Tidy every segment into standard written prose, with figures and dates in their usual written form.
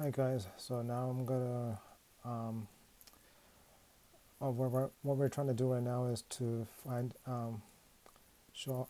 Hi guys, so now I'm gonna what we're trying to do right now is to find I'm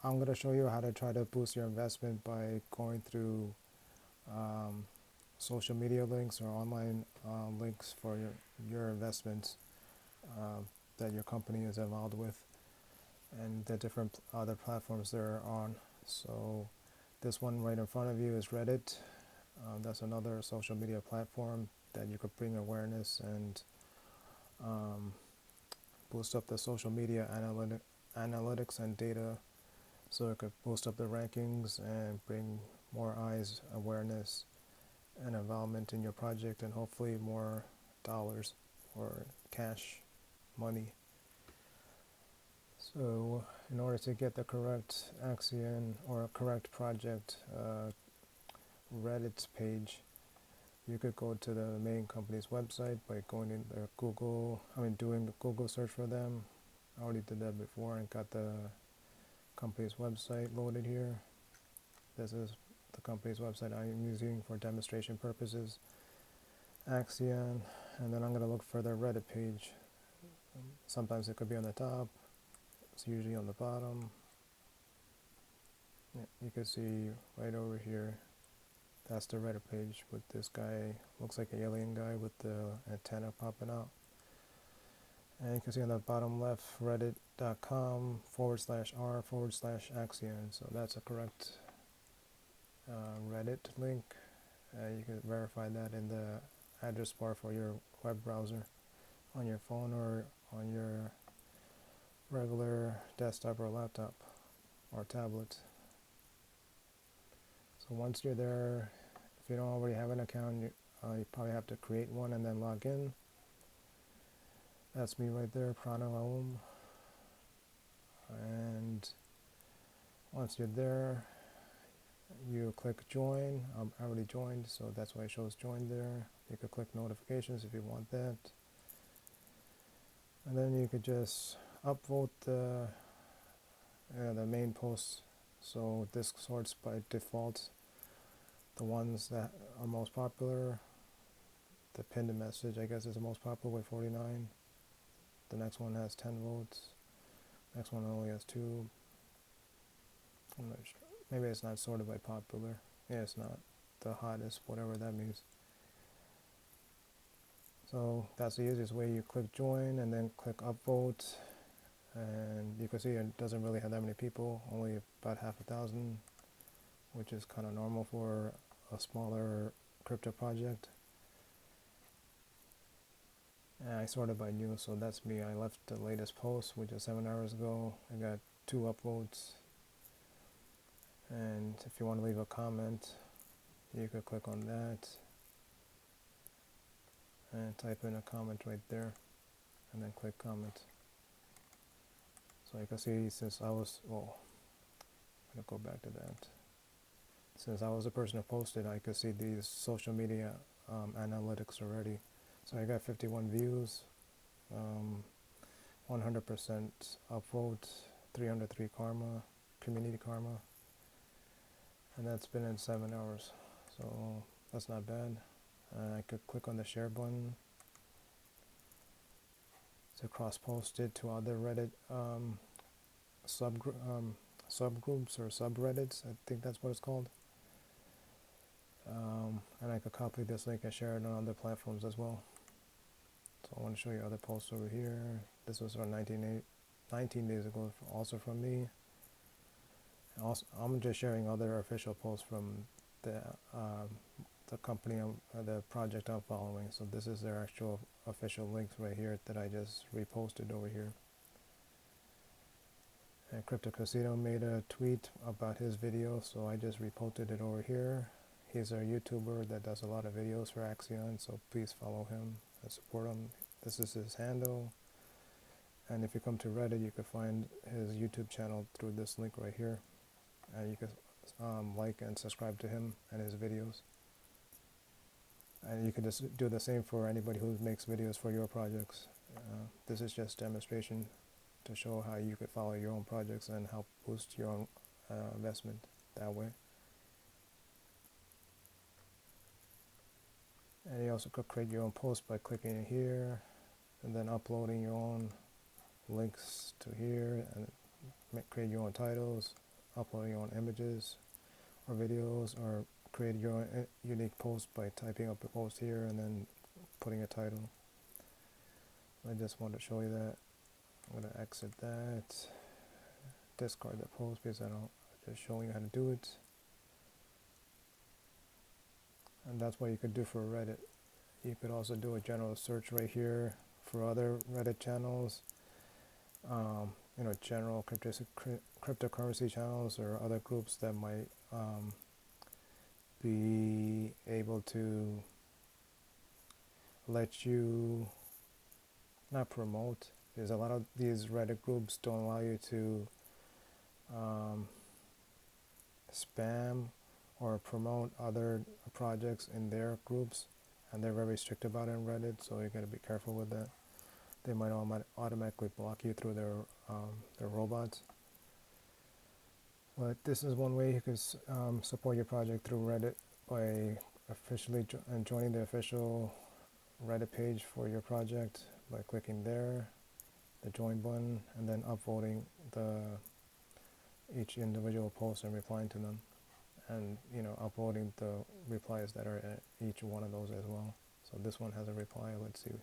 gonna show you how to try to boost your investment by going through um, social media links or online links for your investments that your company is involved with, and the different other platforms they're on. So this one right in front of you is Reddit. That's another social media platform that you could bring awareness and um, boost up the social media analytics and data, so it could boost up the rankings and bring more eyes, awareness, and involvement in your project, and hopefully more dollars or cash money. So in order to get the correct Axion or correct project Reddit page, you could go to the main company's website by going in the doing the Google search for them. I already did that before and got the company's website loaded here. This is the company's website I'm using for demonstration purposes, Axion, and then I'm going to look for their Reddit page. Sometimes it could be on the top, it's usually on the bottom. You can see right over here, that's the Reddit page with this guy, looks like an alien guy with the antenna popping out. And you can see on the bottom left, reddit.com/r/Axion. So that's a correct Reddit link. You can verify that in the address bar for your web browser on your phone or on your regular desktop or laptop or tablet. So once you're there, if you don't already have an account, you probably have to create one and then log in. That's me right there, Prana Aum. And once you're there, you click join. I already joined, so that's why it shows join there. You could click notifications if you want that. And then you could just upvote the main posts. So this sorts by default the ones that are most popular. The pinned message, I guess, is the most popular with 49. The next one has 10 votes. Next one only has 2. I'm not sure. Maybe it's not sorted by popular. Yeah, it's not the hottest, whatever that means. So that's the easiest way. You click join and then click upvote, and you can see it doesn't really have that many people, only about 500,000, which is kind of normal for a smaller crypto project. And I sorted by news, so that's me. I left the latest post, which is 7 hours ago. I got 2 upvotes. And if you want to leave a comment, you could click on that and type in a comment right there and then click comment. So you can see, since I was, well, I'm going to go back to that. Since I was the person who posted, I could see these social media analytics already. So I got 51 views, 100% upvote, 303 karma, community karma, and that's been in 7 hours. So that's not bad. I could click on the share button to cross-post it to other Reddit subgroups or subreddits. I think that's what it's called. And I could copy this link and share it on other platforms as well. So I want to show you other posts over here. This was from 19 days ago, also from me. And also, I'm just sharing other official posts from the company, the project I'm following. So this is their actual official links right here that I just reposted over here. And Crypto Casino made a tweet about his video, so I just reposted it over here. He's a YouTuber that does a lot of videos for Axion, so please follow him and support him. This is his handle. And if you come to Reddit, you can find his YouTube channel through this link right here. And you can like and subscribe to him and his videos. And you can just do the same for anybody who makes videos for your projects. This is just demonstration to show how you could follow your own projects and help boost your own investment that way. And you also could create your own post by clicking here and then uploading your own links to here and create your own titles, uploading your own images or videos, or create your own unique post by typing up a post here and then putting a title. I just want to show you that. I'm going to exit that, discard the post because I don't, just showing you how to do it. And that's what you could do for Reddit. You could also do a general search right here for other Reddit channels, general cryptocurrency channels or other groups that might be able to let you not promote, because a lot of these Reddit groups don't allow you to spam or promote other projects in their groups, and they're very strict about it in Reddit, so you got to be careful with that. They might automatically block you through their robots. But this is one way you could support your project through Reddit by officially joining the official Reddit page for your project by clicking there, the join button, and then upvoting each individual post and replying to them, and uploading the replies that are in each one of those as well. So this one has a reply. Let's see.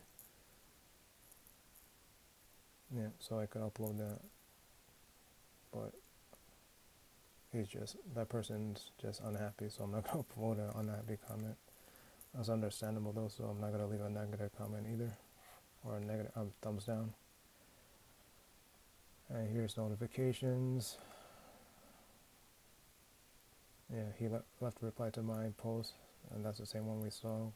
Yeah, so I could upload that, but that person's just unhappy, so I'm not gonna upload an unhappy comment. That's understandable though, so I'm not gonna leave a negative comment either, or a negative thumbs down. And here's notifications. Yeah, he left a reply to my post, and that's the same one we saw.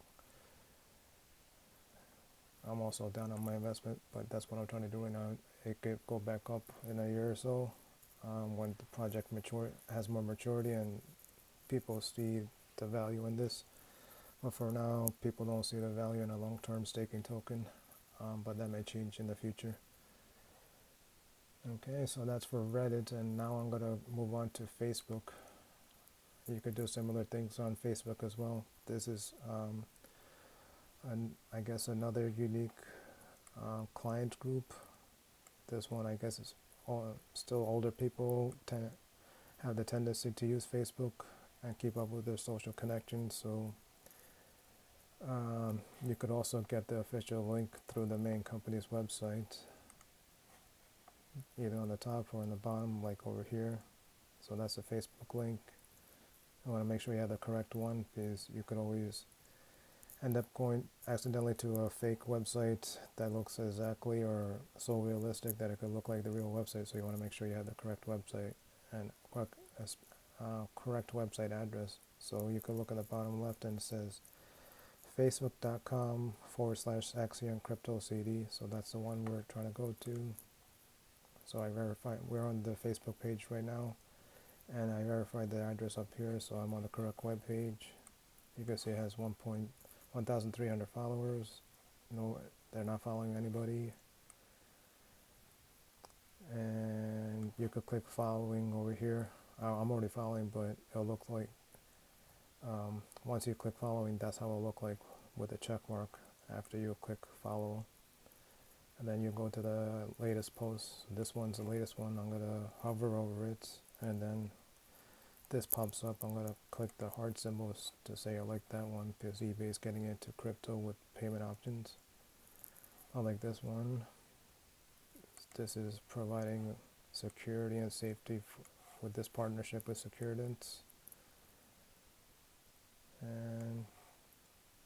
I'm also down on my investment, but that's what I'm trying to do right now. It could go back up in a year or so when the project has more maturity and people see the value in this. But for now, people don't see the value in a long-term staking token, but that may change in the future. Okay, so that's for Reddit, and now I'm gonna move on to Facebook. You could do similar things on Facebook as well. This is, I guess, another unique client group. This one, I guess, is still older people have the tendency to use Facebook and keep up with their social connections. So you could also get the official link through the main company's website, either on the top or on the bottom, like over here. So that's a Facebook link. You want to make sure you have the correct one, because you could always end up going accidentally to a fake website that looks exactly or so realistic that it could look like the real website. So you want to make sure you have the correct website and correct website address. So you can look at the bottom left and it says facebook.com/Axion crypto CD. So that's the one we're trying to go to. So I verified we're on the Facebook page right now, and I verified the address up here, so I'm on the correct web page. You can see it has 1,300 followers. No, they're not following anybody. And you could click following over here. I'm already following, but it'll look like once you click following, that's how it'll look like with a check mark after you click follow. And then you go to the latest post. This one's the latest one. I'm gonna hover over it, and then this pops up. I'm gonna click the heart symbols to say I like that one, because eBay is getting into crypto with payment options. I like this one. This is providing security and safety with this partnership with Securitas. And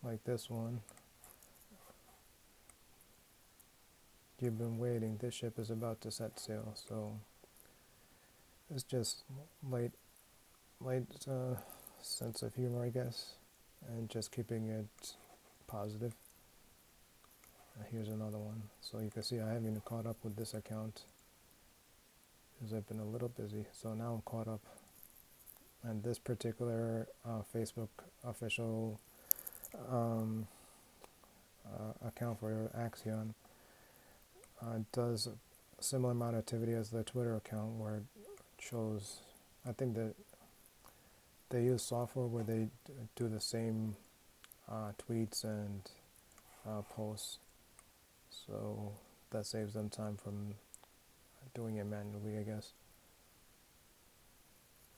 like this one. You've been waiting. This ship is about to set sail. So it's just light sense of humor, I guess, and just keeping it positive. Here's another one. So you can see I haven't even caught up with this account because I've been a little busy. So now I'm caught up. And this particular Facebook official account for Axion does a similar amount of activity as the Twitter account, where it shows, I think that they use software where they do the same tweets and posts. So that saves them time from doing it manually, I guess.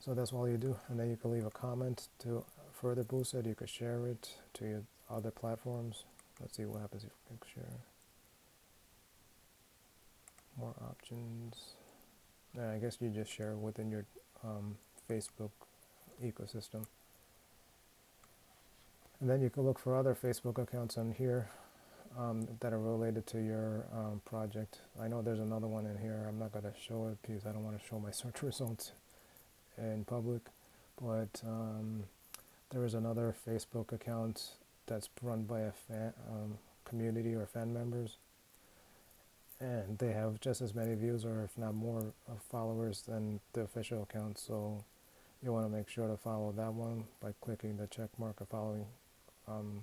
So that's all you do, and then you can leave a comment to further boost it. You could share it to your other platforms. Let's see what happens if you click share. More options. I guess you just share within your Facebook ecosystem. And then you can look for other Facebook accounts on here that are related to your project. I know there's another one in here. I'm not going to show it because I don't want to show my search results in public. But there is another Facebook account that's run by a fan, community or fan members. And they have just as many views or if not more followers than the official account. So you want to make sure to follow that one by clicking the check mark or following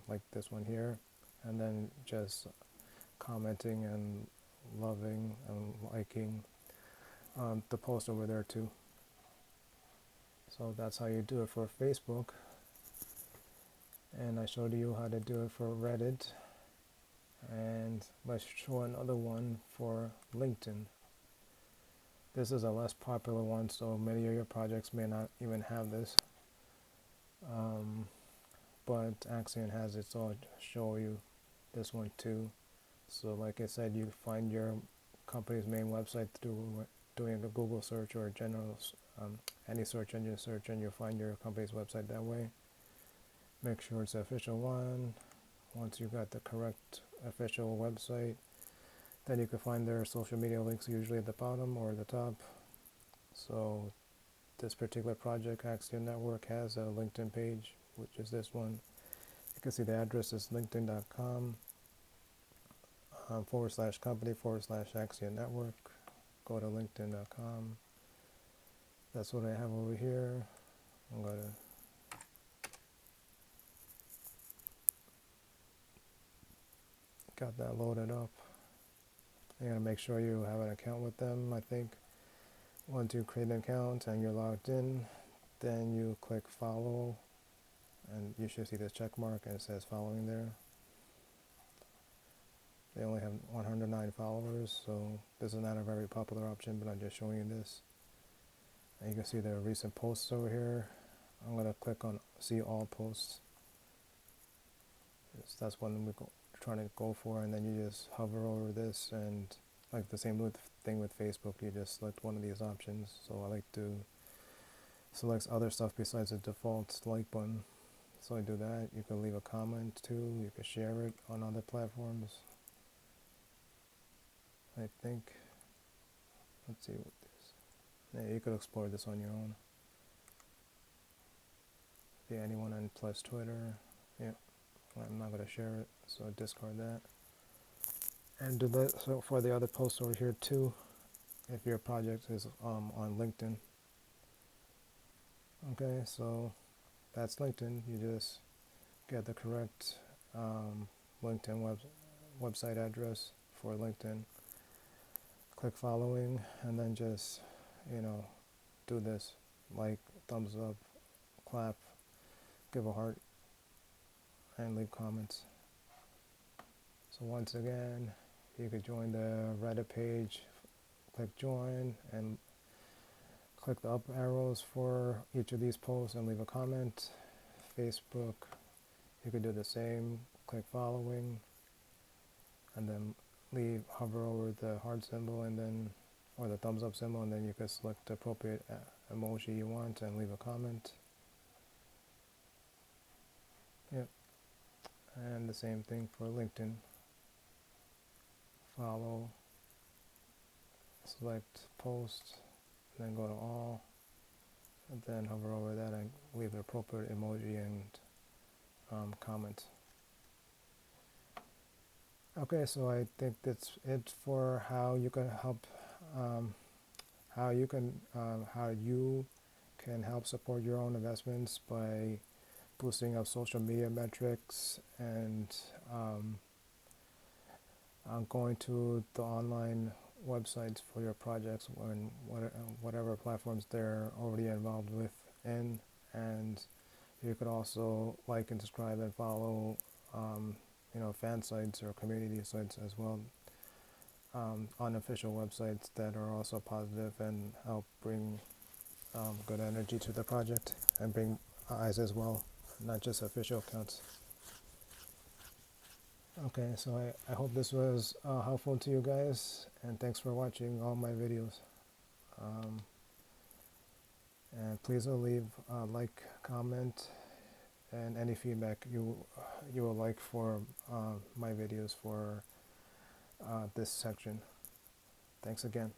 like this one here, and then just commenting and loving and liking the post over there too. So that's how you do it for Facebook, and I showed you how to do it for Reddit, and let's show another one for LinkedIn. This is a less popular one, so many of your projects may not even have this. But Axion has it, so I'll show you this one too. So like I said, you find your company's main website through doing a Google search or a general any search engine search, and you'll find your company's website that way. Make sure it's the official one. Once you got the correct official website, then you can find their social media links usually at the bottom or the top. So this particular project, Axion Network, has a LinkedIn page, which is this one. You can see the address is linkedin.com /company/Axion Network. Go to linkedin.com. That's what I have over here. I'm going to got that loaded up. You're going to make sure you have an account with them, I think. Once you create an account and you're logged in, then you click follow, and you should see this check mark and it says following there. They only have 109 followers, so this is not a very popular option, but I'm just showing you this. And you can see the recent posts over here. I'm going to click on see all posts. That's what we're trying to go for, and then you just hover over this, and like the same thing with Facebook, you just select one of these options. So I like to select other stuff besides the default like button. So I do that. You can leave a comment too. You can share it on other platforms. I think, let's see what this, yeah, you could explore this on your own. Yeah, anyone on plus Twitter, yeah, I'm not going to share it, so discard that. And do that so for the other posts over here too, if your project is on LinkedIn. Okay, so that's LinkedIn. You just get the correct LinkedIn website address for LinkedIn. Click following, and then just, do this, like, thumbs up, clap, give a heart, and leave comments. So once again, you could join the Reddit page, click join, and click the up arrows for each of these posts and leave a comment. Facebook, you could do the same, click following, and then hover over the heart symbol and then, or the thumbs up symbol, and then you can select the appropriate emoji you want and leave a comment. Yep. And the same thing for LinkedIn. Follow, select post, then go to all, and then hover over that and leave the appropriate emoji and comment. Okay, so I think that's it for how you can help, how you can help support your own investments by boosting up social media metrics and going to the online websites for your projects when whatever platforms they're already involved with and You could also like and subscribe and follow, fan sites or community sites as well, unofficial websites that are also positive and help bring good energy to the project and bring eyes as well, not just official accounts. Okay, so I hope this was helpful to you guys, and thanks for watching all my videos. Um, and please leave a like, comment, and any feedback you would like for my videos for this section. Thanks again.